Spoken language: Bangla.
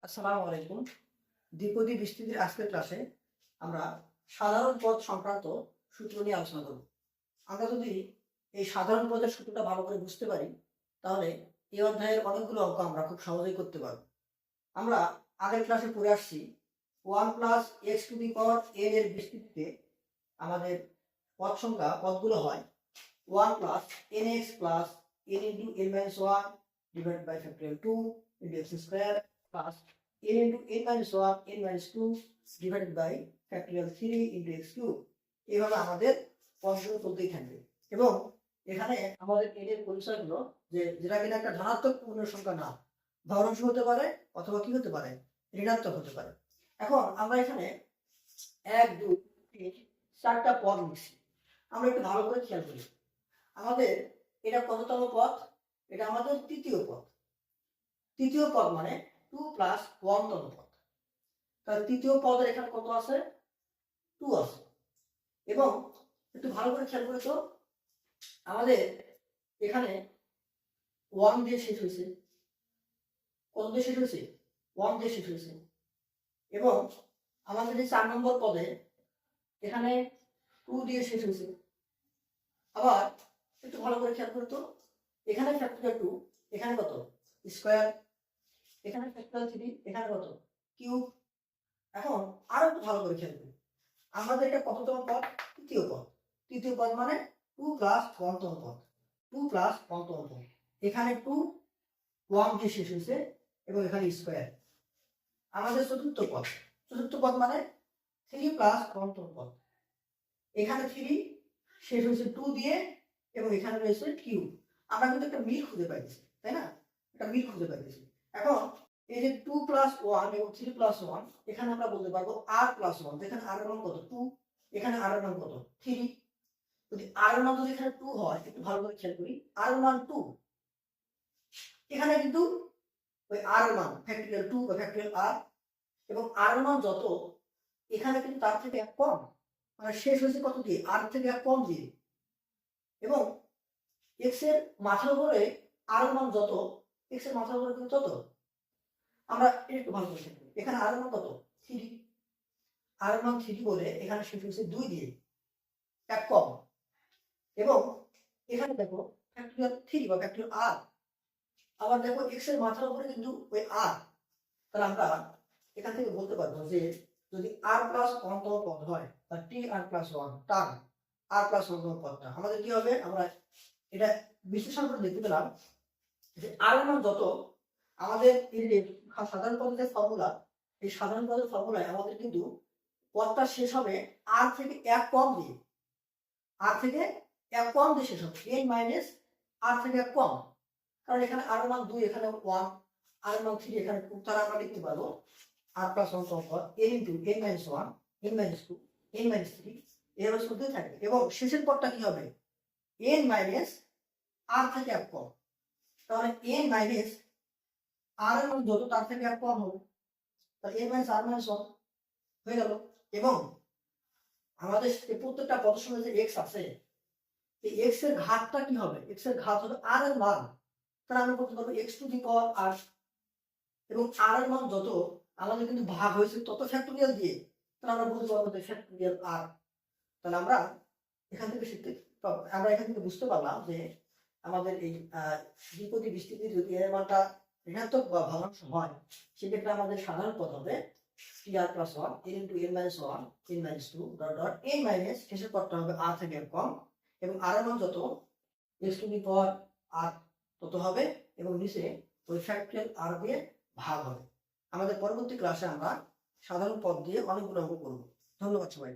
আসসালামু আলাইকুম। দ্বিপদী বিস্তৃতির আজকের ক্লাসে আমরা সাধারণ পদ সংক্রান্ত সূত্র নিয়ে আলোচনা করব। আমরা যদি এই সাধারণ পদের সূত্রটা ভালো করে বুঝতে পারি, তাহলে এই অধ্যায়ের অনেকগুলো অঙ্ক আমরা খুব সহজেই করতে পারব। আমরা আগের ক্লাসে পড়ে আসছি 1 plus x to the power n এর বিস্তৃতিতে আমাদের পদগুলো হয় 1 plus n x plus n into n minus 1 divide by factorial 2 into x square plus n into n minus 1 n minus 2 divided by factorial 3 into x cube। এইভাবে আমাদের পদগুলো চলতেই থাকবে এবং এখানে আমাদের n এর পরিচয় হলো যেটা কিনা একটা ধনাত্মক পূর্ণ সংখ্যা না, ভগ্নাংশ হতে পারে অথবা কি হতে পারে, ঋণাত্মক হতে পারে। এখন আমরা এখানে 1 2 3 4টা পদ লিখছি। আমরা একটু ভালো করে খেয়াল করি, আমাদের এটা কততম পদ? এটা আমাদের তৃতীয় পদ। তৃতীয় পদ মানে 2 প্লাস 1 তম পদ। তাহলে তৃতীয় পদের এখানে কত আছে? 2 আছে। এবং একটু ভালো করে খেয়াল করে তো, আমাদের এখানে 1 দিয়ে শেষ হয়েছে। কত দিয়ে শেষ হয়েছে? 1 দিয়ে শেষ হয়েছে। এবং আমাদের এই 4 নম্বর পদে এখানে 2 দিয়ে শেষ হয়েছে। আবার একটু ভালো করে খেয়াল করে তো, এখানে ফ্যাক্টরিয়াল 2, এখানে কত? স্কয়ার, এখানে ফ্যাক্টরিয়াল 3, এখানে কত? কিউব। এখন আরো একটু ভালো করে খেয়াল করি, আমাদের এটা কততম পদ? তৃতীয় পদ। তৃতীয় পদ মানে 2 প্লাস 1 তম পদ। 2 প্লাস 1 তম পদ। এখানে 2 1 দিয়ে শেষ হয়েছে এবং এখানে স্কয়ার। আমাদের চতুর্থ পদ। চতুর্থ পদ মানে 3 প্লাস 1 তম পদ। এখানে 3 শেষ হয়েছে 2 দিয়ে এবং এখানে রয়েছে কিউব। আমরা কিন্তু একটা মিল খুঁজে পাইছি, তাই না? একটা মিল খুঁজে পাইছি। এখন এই যে 2 প্লাস 1 এবং 3 প্লাস 1, এখানে আমরা বলতে পারবো r প্লাস 1। এখানে r এর মান কত? 2। এখানে r এর মান কত? 3। যদি r এর মান যদি এখানে 2 হয়, একটু ভালো করে খেয়াল করি, r এর মান 2, এখানে কিন্তু ওই r এর মান ফ্যাক্টরিয়াল 2 বা ফ্যাক্টরিয়াল r, এবং r এর মান যত, এখানে কিন্তু তার থেকে এক কম, মানে শেষ হয়েছে কত দিয়ে? r থেকে এক কম দিয়ে। এবং x এর মাথার উপরে r এর মান যত, x এর মাথার উপরে কিন্তু তত। আমরা একটু ভালো করে দেখব, এখানে আর এর মান কত? 3। আর এর মান 3 বলে এখানে শেষ হয়েছে 2 দিয়ে, এক কম। এবং এখানে দেখো ফ্যাক্টরিয়াল 3 বা ফ্যাক্টরিয়াল r, আবার দেখো x এর মাথার উপরে কিন্তু ওই r। তাহলে আমরা এখান থেকে বলতে পারবো যে যদি r প্লাস 1 তম পদ হয়, বা t r plus 1 term r plus 1 তম পদটা, আমাদের কি হবে? আমরা এটা বিশ্লেষণ করে দেখতে পেলাম যে r এর মান যত, আমাদের এই যে সাধারণ পদের ফর্মুলা, এই সাধারণ পদের ফর্মুলায় আমাদের কিন্তু পদটা শেষ হবে r থেকে এক কম দিয়ে। r থেকে এক কম দিয়ে শেষ হবে, n মাইনাস r থেকে এক কম। কারণ এখানে r এর মান 2, এখানে 1, r এর মান 3, এখানে 2। তাহলে আমরা লিখতে পারবো r প্লাস 1 তম পদ n into n minus 1, n minus 2, n minus 3, এভাবে চলতে থাকবে। এবং শেষের পদটা কি হবে? n মাইনাস r থেকে এক কম। তাহলে n মাইনাস r এর মান যত, তার থেকে এক কম হবে। তাহলে n মাইনাস r মাইনাস 1 হয়ে গেল। এবং আমাদের প্রত্যেকটা পদের সঙ্গে যে x আছে, এই x এর ঘাতটা কি হবে? x এর ঘাত হবে r এর মান। তাহলে আমরা বলতে পারবো x two the power r। এবং r এর মান যত, আমাদের কিন্তু ভাগ হয়েছে তত ফ্যাক্টরিয়াল দিয়ে। তাহলে আমরা বলতে পারবো যে ফ্যাক্টরিয়াল r। তাহলে আমরা এখান থেকে বুঝতে পারলাম যে আমাদের এই দ্বিপদী বিস্তৃতির যদি এর মানটা ঋণাত্মক বা ভগ্নাংশ হয়, সেক্ষেত্রে আমাদের সাধারণ পদ হবে tr plus 1 n into n minus 1 n minus 2 dot dot n minus শেষের পদটা হবে r থেকে এক কম, এবং r এর মান যত x two the power r তত হবে, এবং নিচে ওই ফ্যাক্টরিয়াল r দিয়ে ভাগ হবে। আমাদের পরবর্তী ক্লাসে আমরা সাধারণ পদ দিয়ে অনেকগুলো অঙ্ক করব। ধন্যবাদ সবাই।